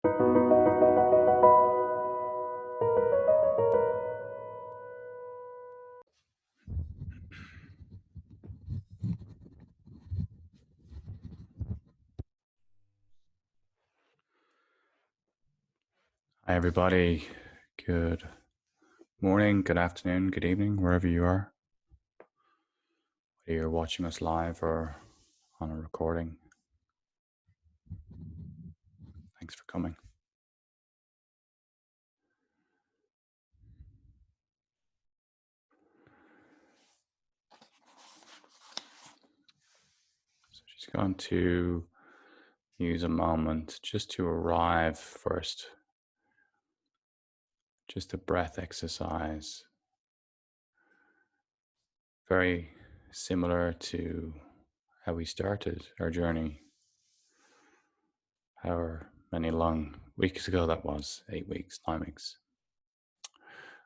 Hi, everybody. Good morning, good afternoon, good evening, wherever you are. Whether you're watching us live or on a recording. Thanks for coming. So just going to use a moment just to arrive first. Just a breath exercise. Very similar to how we started our journey. However many long weeks ago that was, 8 weeks, 9 weeks.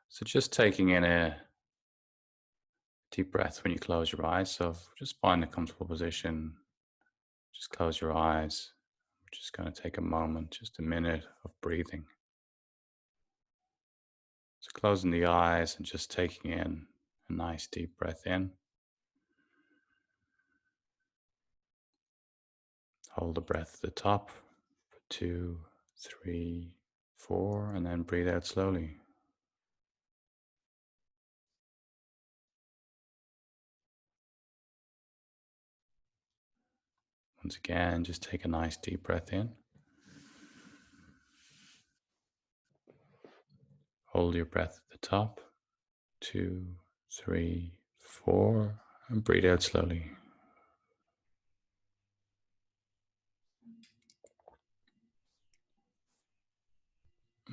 So just taking in a deep breath when you close your eyes. So just find a comfortable position. Just close your eyes. We're just going to take a moment, just a minute of breathing. So closing the eyes and just taking in a nice deep breath in. Hold the breath at the top for 2, 3, 4, and then breathe out slowly. Once again, just take a nice deep breath in. Hold your breath at the top, 2, 3, 4, and breathe out slowly.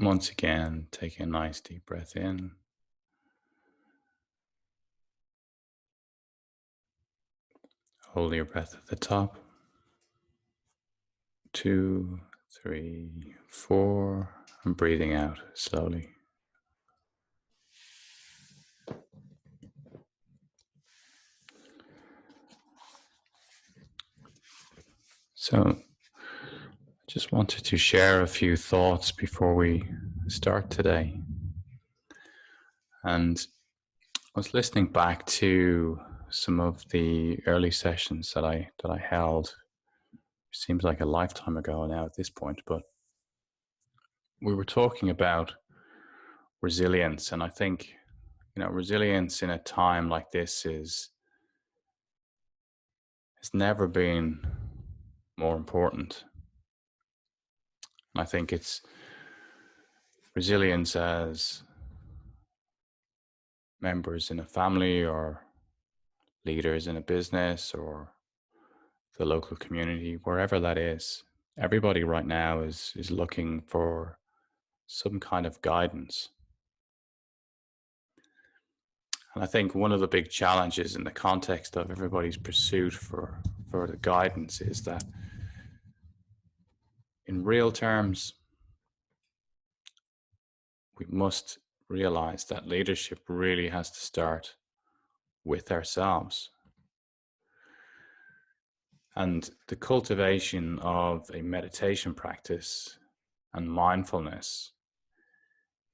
Once again, take a nice deep breath in. Hold your breath at the top, 2, 3, 4, and breathing out slowly. So I just wanted to share a few thoughts before we start today. And I was listening back to some of the early sessions that I held. It seems like a lifetime ago now at this point, but we were talking about resilience, and I think resilience in a time like this has never been more important. And I think it's resilience as members in a family or leaders in a business or the local community, wherever that is. Everybody right now is looking for some kind of guidance. And I think one of the big challenges in the context of everybody's pursuit for the guidance is that in real terms, we must realize that leadership really has to start with ourselves. And the cultivation of a meditation practice and mindfulness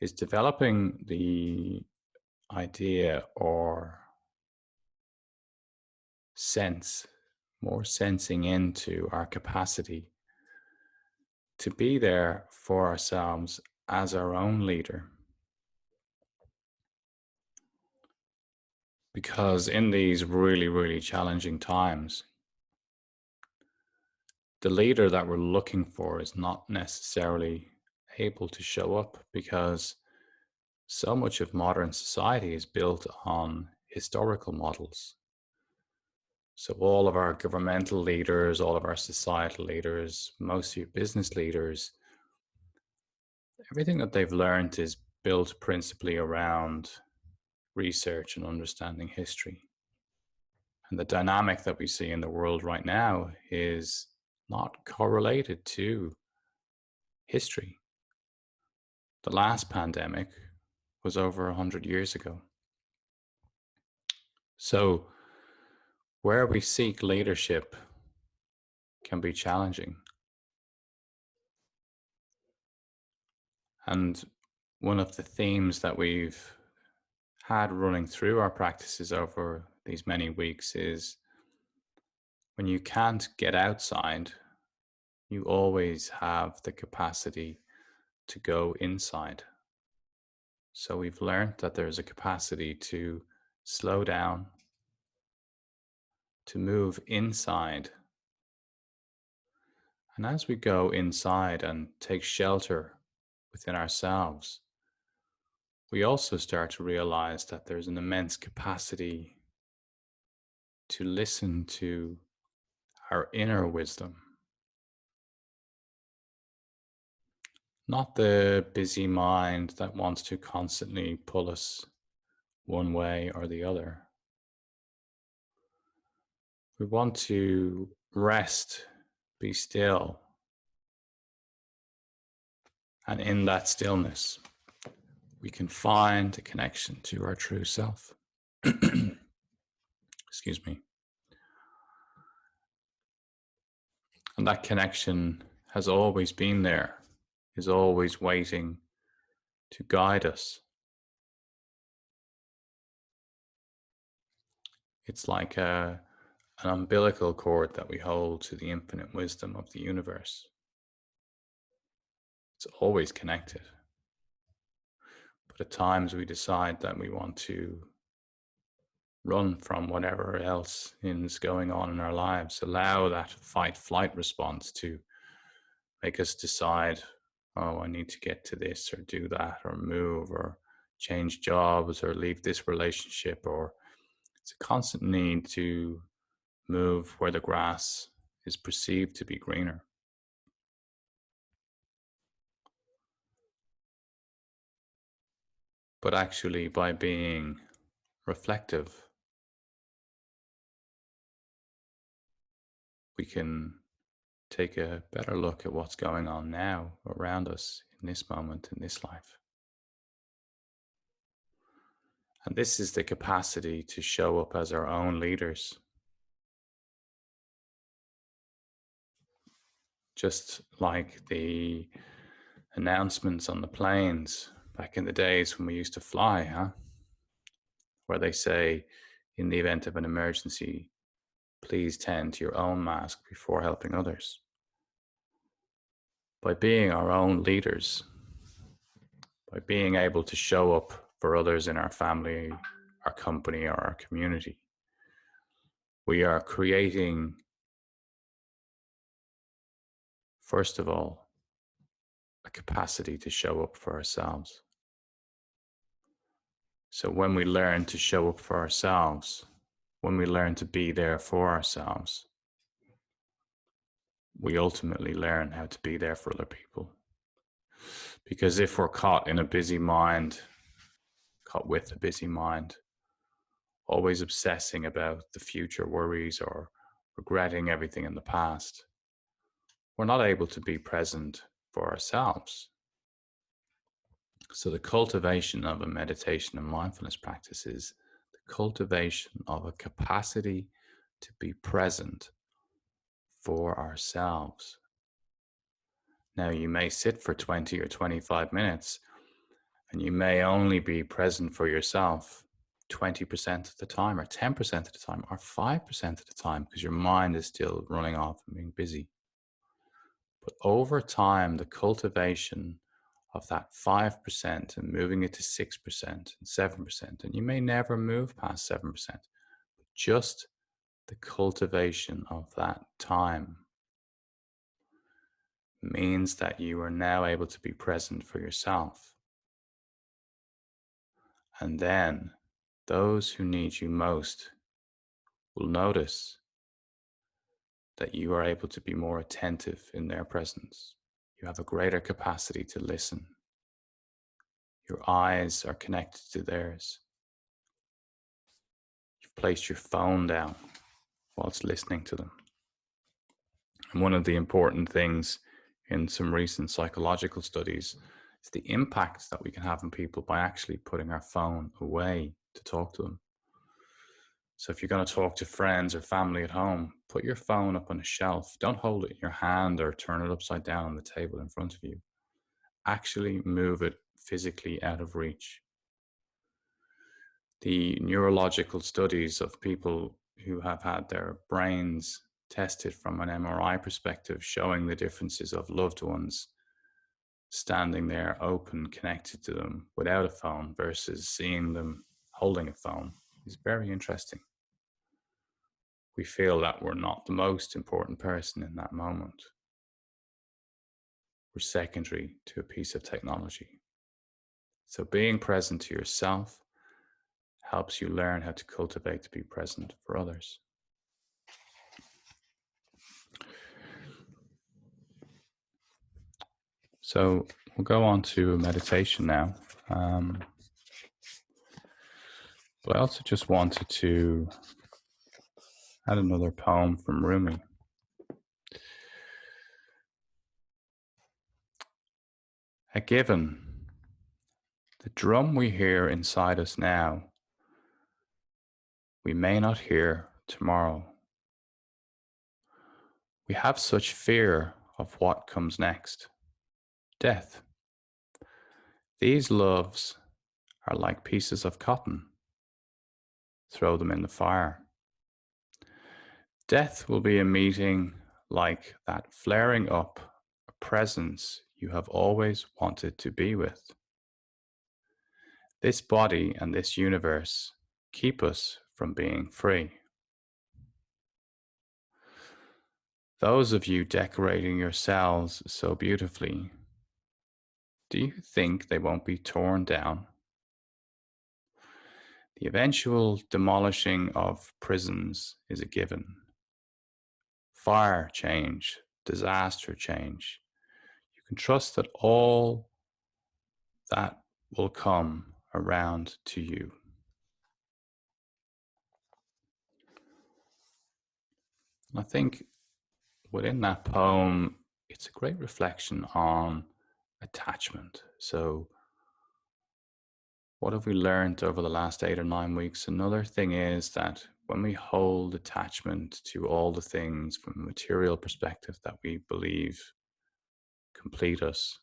is developing the idea or more sensing into our capacity to be there for ourselves as our own leader. Because in these really, really challenging times, the leader that we're looking for is not necessarily able to show up, because so much of modern society is built on historical models. So all of our governmental leaders, all of our societal leaders, most of your business leaders, everything that they've learned is built principally around research and understanding history. And the dynamic that we see in the world right now is not correlated to history. The last pandemic was over 100 years ago. So where we seek leadership can be challenging. And one of the themes that we've had running through our practices over these many weeks is when you can't get outside, you always have the capacity to go inside. So we've learned that there's a capacity to slow down, to move inside. And as we go inside and take shelter within ourselves, we also start to realize that there's an immense capacity to listen to our inner wisdom, not the busy mind that wants to constantly pull us one way or the other. We want to rest, be still, and in that stillness, we can find a connection to our true self. Excuse me. And that connection has always been there, is always waiting to guide us. It's like an umbilical cord that we hold to the infinite wisdom of the universe. It's always connected. But at times we decide that we want to run from whatever else is going on in our lives, allow that fight-flight response to make us decide, oh, I need to get to this or do that or move or change jobs or leave this relationship. Or it's a constant need to move where the grass is perceived to be greener. But actually, by being reflective, we can take a better look at what's going on now around us in this moment, in this life. And this is the capacity to show up as our own leaders. Just like the announcements on the planes back in the days when we used to fly, where they say, in the event of an emergency, please tend to your own mask before helping others. By being our own leaders, by being able to show up for others in our family, our company, or our community, we are creating, first of all, a capacity to show up for ourselves. So when we learn to show up for ourselves, when we learn to be there for ourselves, we ultimately learn how to be there for other people. Because if we're caught in a busy mind, caught with a busy mind, always obsessing about the future worries or regretting everything in the past, we're not able to be present for ourselves. So the cultivation of a meditation and mindfulness practice is the cultivation of a capacity to be present for ourselves. Now, you may sit for 20 or 25 minutes and you may only be present for yourself 20% of the time or 10% of the time or 5% of the time because your mind is still running off and being busy. But over time, the cultivation of that 5% and moving it to 6% and 7%, and you may never move past 7%, but just the cultivation of that time means that you are now able to be present for yourself. And then those who need you most will notice that you are able to be more attentive in their presence. You have a greater capacity to listen. Your eyes are connected to theirs. You've placed your phone down whilst listening to them. And one of the important things in some recent psychological studies is the impact that we can have on people by actually putting our phone away to talk to them. So if you're going to talk to friends or family at home, put your phone up on a shelf. Don't hold it in your hand or turn it upside down on the table in front of you. actually move it physically out of reach. The neurological studies of people who have had their brains tested from an MRI perspective, showing the differences of loved ones standing there open, connected to them without a phone versus seeing them holding a phone, is very interesting. We feel that we're not the most important person in that moment. We're secondary to a piece of technology. So being present to yourself helps you learn how to cultivate to be present for others. So we'll go on to meditation now. But I also just wanted to add another poem from Rumi. A given, the drum we hear inside us now, we may not hear tomorrow. We have such fear of what comes next. Death. These loves are like pieces of cotton. Throw them in the fire. Death will be a meeting like that, flaring up a presence you have always wanted to be with. This body and this universe keep us from being free. Those of you decorating your cells so beautifully, do you think they won't be torn down? The eventual demolishing of prisons is a given. Fire change, disaster change. You can trust that all that will come around to you. I think within that poem, it's a great reflection on attachment. So, what have we learned over the last 8 or 9 weeks? Another thing is that when we hold attachment to all the things from a material perspective that we believe complete us,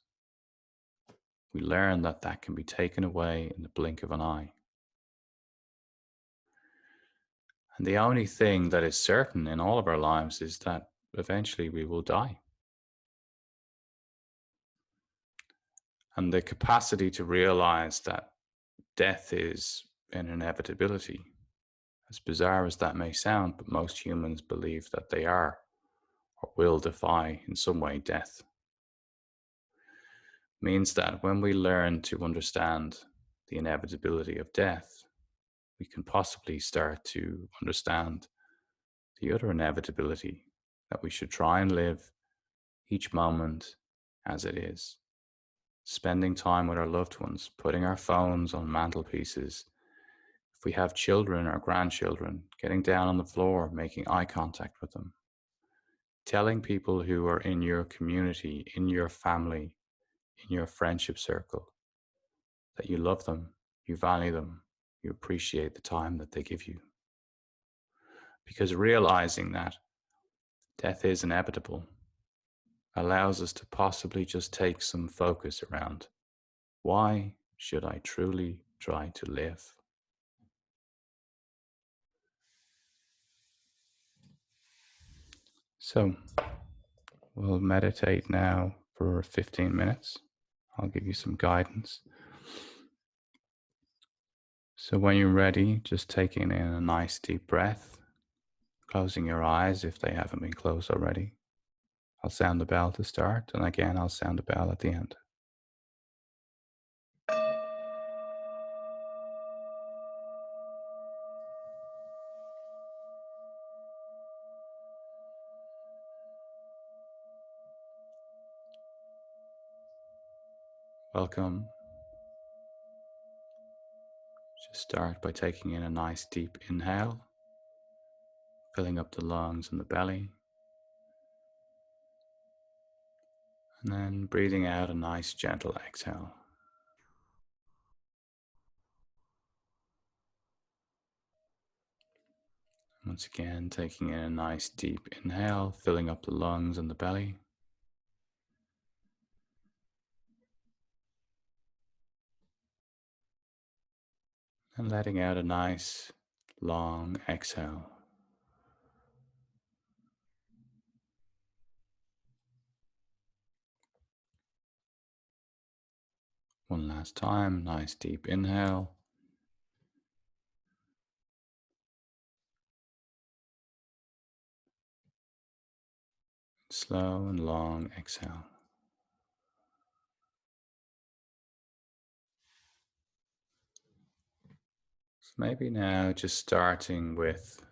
we learn that that can be taken away in the blink of an eye. And the only thing that is certain in all of our lives is that eventually we will die. And the capacity to realize that death is an inevitability, as bizarre as that may sound, but most humans believe that they are or will defy in some way death, means that when we learn to understand the inevitability of death, we can possibly start to understand the other inevitability, that we should try and live each moment as it is, spending time with our loved ones, putting our phones on mantelpieces. If we have children or grandchildren, getting down on the floor, making eye contact with them, telling people who are in your community, in your family, in your friendship circle, that you love them, you value them, you appreciate the time that they give you. Because realizing that death is inevitable allows us to possibly just take some focus around, why should I truly try to live? So we'll meditate now for 15 minutes. I'll give you some guidance. So when you're ready, just taking in a nice deep breath, closing your eyes if they haven't been closed already. I'll sound the bell to start, and again, I'll sound the bell at the end. Welcome. Just start by taking in a nice deep inhale, filling up the lungs and the belly, and then breathing out a nice gentle exhale. Once again, taking in a nice deep inhale, filling up the lungs and the belly. and letting out a nice long exhale. One last time, nice deep inhale. Slow and long exhale. So maybe now just starting with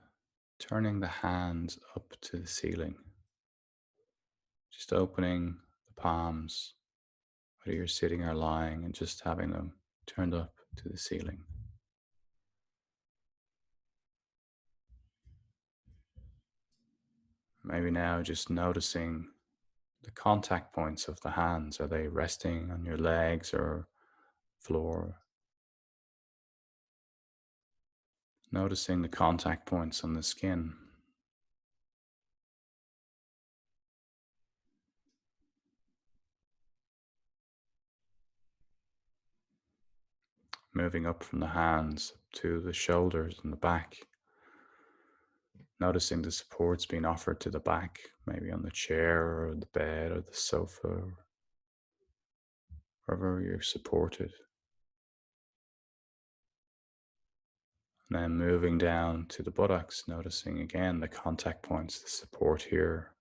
turning the hands up to the ceiling. Just opening the palms, whether you're sitting or lying, and just having them turned up to the ceiling. Maybe now just noticing the contact points of the hands. Are they resting on your legs or floor? Noticing the contact points on the skin. Moving up from the hands to the shoulders and the back. Noticing the supports being offered to the back, maybe on the chair or the bed or the sofa, or wherever you're supported. And then moving down to the buttocks, noticing again the contact points, the support here,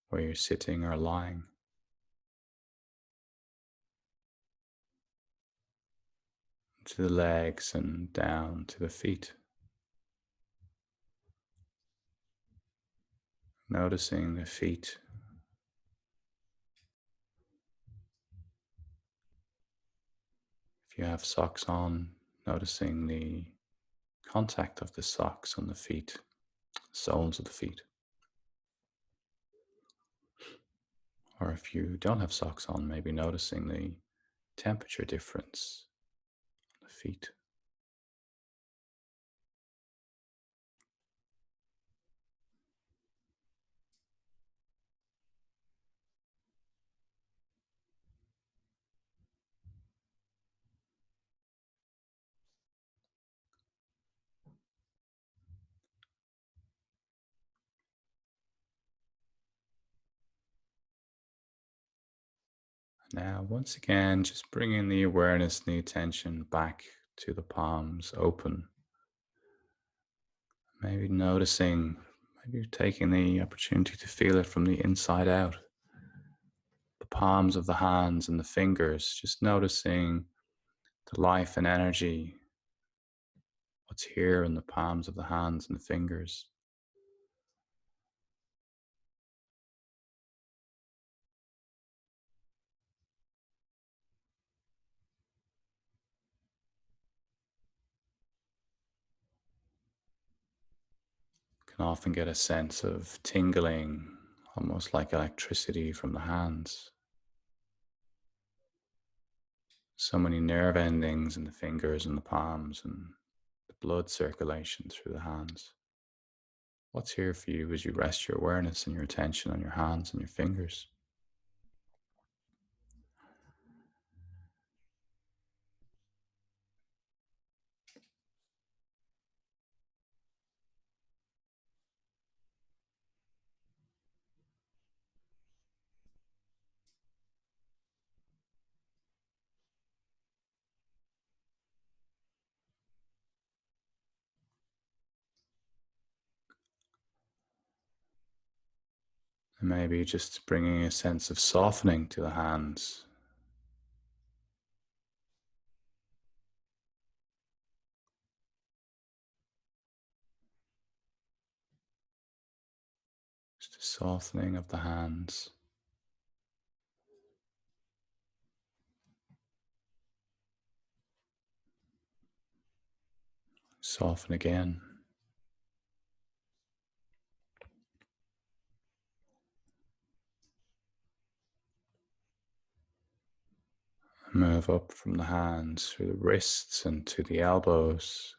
where you're sitting or lying. To the legs and down to the feet. Noticing the feet. If you have socks on, noticing the contact of the socks on the feet, soles of the feet. Or if you don't have socks on, maybe noticing the temperature difference on the feet. Now, once again, just bringing the awareness and the attention back to the palms open. Maybe noticing, maybe taking the opportunity to feel it from the inside out. The palms of the hands and the fingers, just noticing the life and energy, what's here in the palms of the hands and the fingers. You can often get a sense of tingling, almost like electricity from the hands. So many nerve endings in the fingers and the palms, and the blood circulation through the hands. What's here for you as you rest your awareness and your attention on your hands and your fingers? And maybe just bringing a sense of softening to the hands. Just a softening of the hands. Soften again. Move up from the hands through the wrists and to the elbows,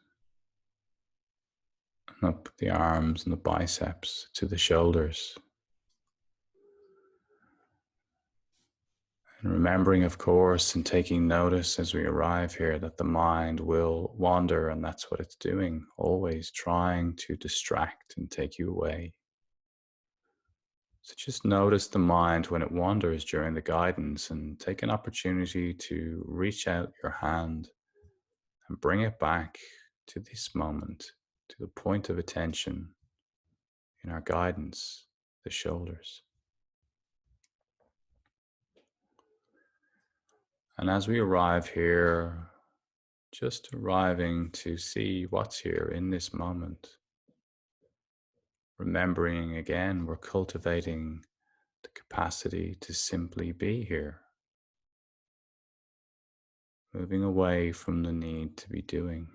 and up the arms and the biceps to the shoulders. And remembering, of course, and taking notice as we arrive here that the mind will wander, and that's what it's doing, always trying to distract and take you away. So just notice the mind when it wanders during the guidance and take an opportunity to reach out your hand and bring it back to this moment, to the point of attention in our guidance, the shoulders. And as we arrive here, just arriving to see what's here in this moment, remembering again, we're cultivating the capacity to simply be here, moving away from the need to be doing.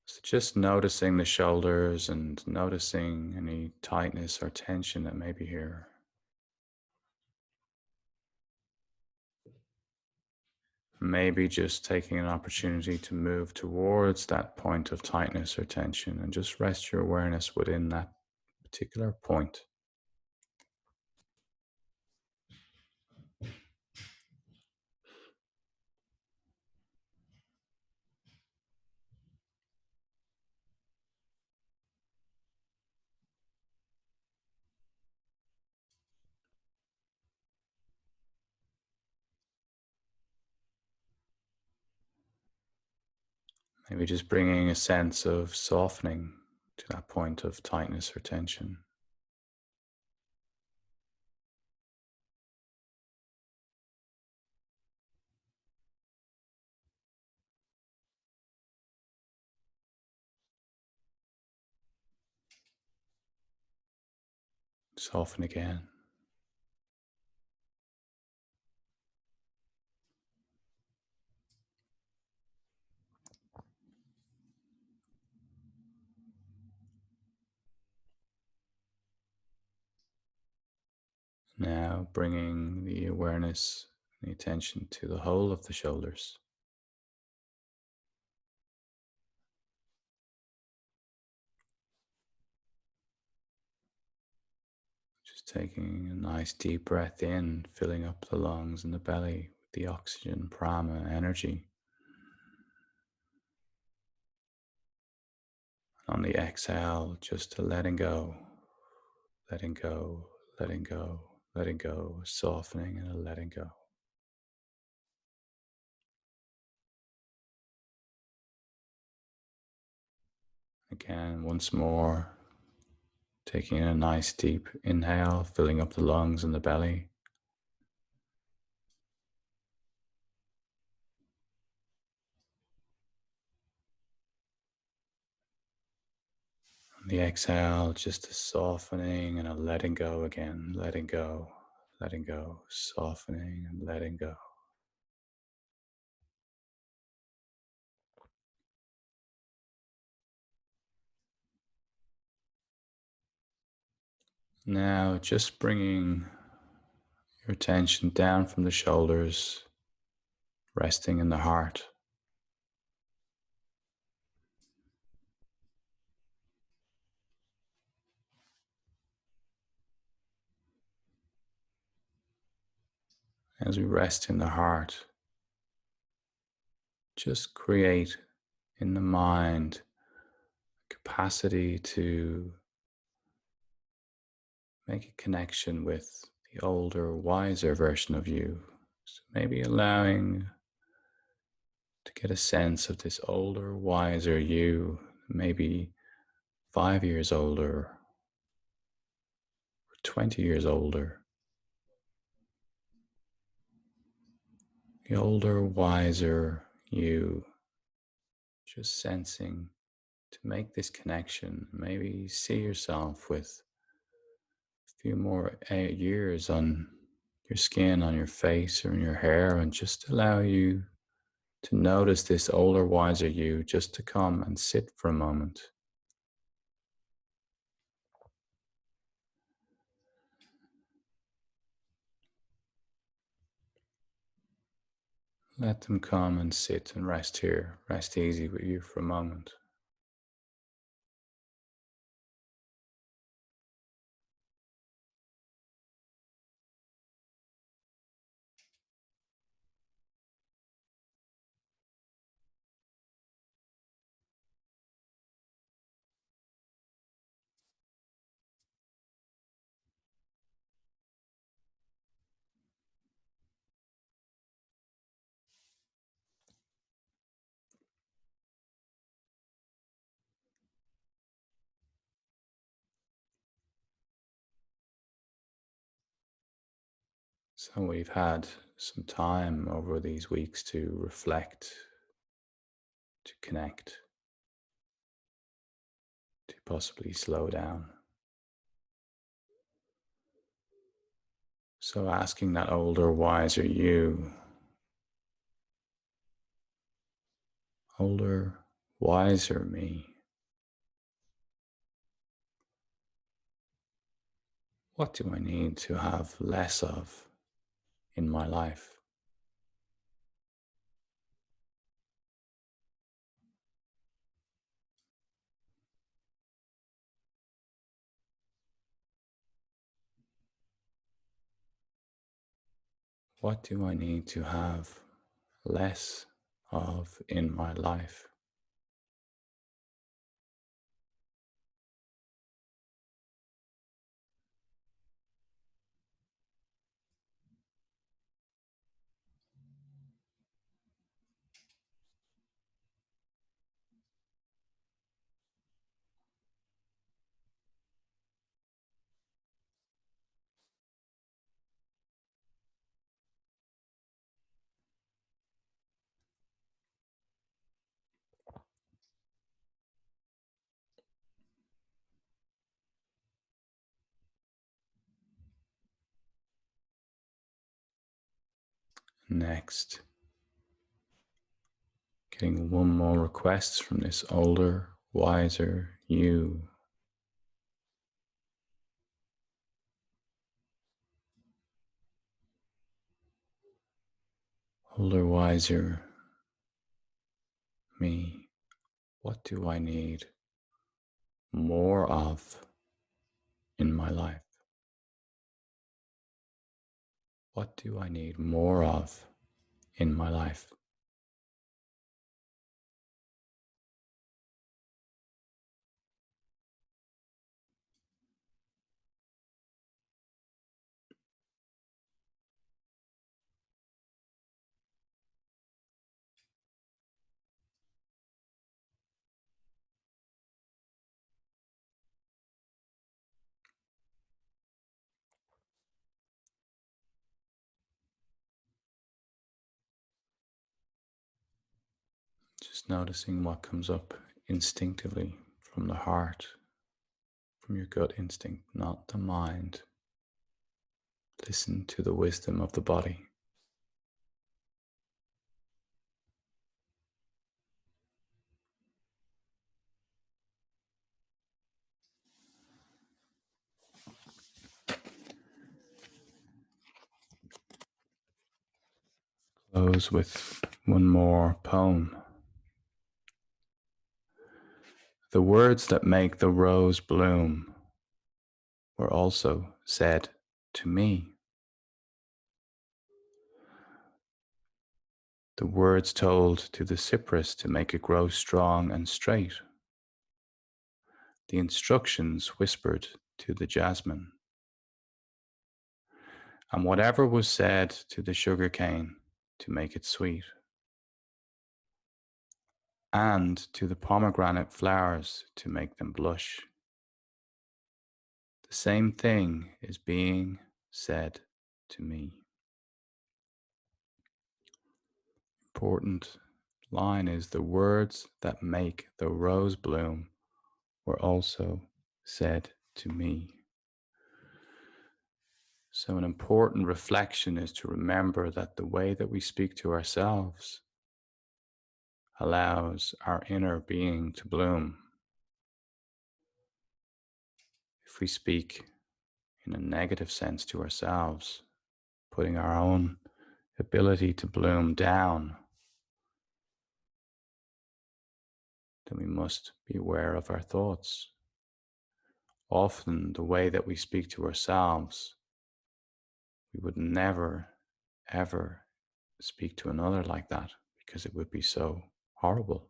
So just noticing the shoulders and noticing any tightness or tension that may be here. Maybe just taking an opportunity to move towards that point of tightness or tension and just rest your awareness within that particular point. Maybe just bringing a sense of softening to that point of tightness or tension. Soften again. Now bringing the awareness and the attention to the whole of the shoulders. Just taking a nice deep breath in, filling up the lungs and the belly with the oxygen, prana, energy. On the exhale, just letting go, letting go, letting go, letting go, softening and a letting go. Again, once more, taking a nice deep inhale, filling up the lungs and the belly. On the exhale, just a softening and a letting go again, letting go, softening and letting go. Now, just bringing your attention down from the shoulders, resting in the heart. As we rest in the heart, just create in the mind capacity to make a connection with the older, wiser version of you. So maybe allowing to get a sense of this older, wiser you, maybe 5 years older, or 20 years older. The older, wiser you, just sensing to make this connection. Maybe see yourself with a few more years on your skin, on your face, or in your hair, and just allow you to notice this older, wiser you just to come and sit for a moment. Let them come and sit and rest here, rest easy with you for a moment. So we've had some time over these weeks to reflect, to connect, to possibly slow down. So asking that older, wiser you, older, wiser me, what do I need to have less of in my life? What do I need to have less of in my life? Next, getting one more request from this older, wiser you. Older, wiser me. What do I need more of in my life? What do I need more of in my life? Just noticing what comes up instinctively from the heart, from your gut instinct, not the mind. Listen to the wisdom of the body. Close with one more poem. The words that make the rose bloom were also said to me. The words told to the cypress to make it grow strong and straight. The instructions whispered to the jasmine. And whatever was said to the sugar cane to make it sweet. And to the pomegranate flowers to make them blush. The same thing is being said to me. Important line is the words that make the rose bloom were also said to me. So an important reflection is to remember that the way that we speak to ourselves allows our inner being to bloom. If we speak in a negative sense to ourselves, putting our own ability to bloom down, then we must be aware of our thoughts. Often the way that we speak to ourselves, we would never, ever speak to another like that because it would be so horrible.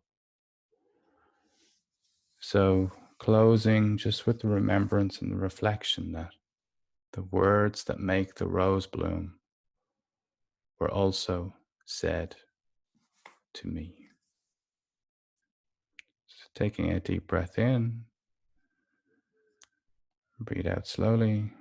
So closing just with the remembrance and the reflection that the words that make the rose bloom were also said to me. So taking a deep breath in, breathe out slowly.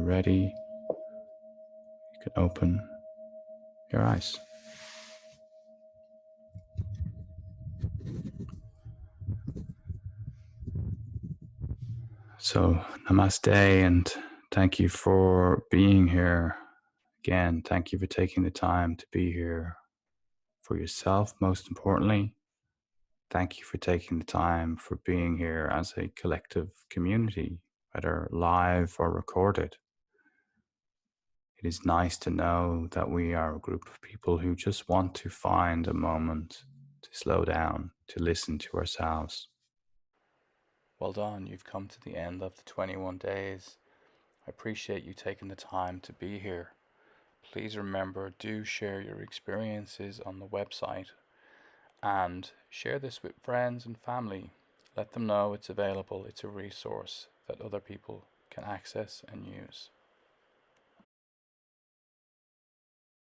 ready, you can open your eyes. So, namaste, and thank you for being here. Again, thank you for taking the time to be here for yourself, most importantly. Thank you for taking the time for being here as a collective community, whether live or recorded. It is nice to know that we are a group of people who just want to find a moment to slow down, to listen to ourselves. Well done, you've come to the end of the 21 days. I appreciate you taking the time to be here. Please remember, do share your experiences on the website and share this with friends and family. Let them know it's available, it's a resource that other people can access and use.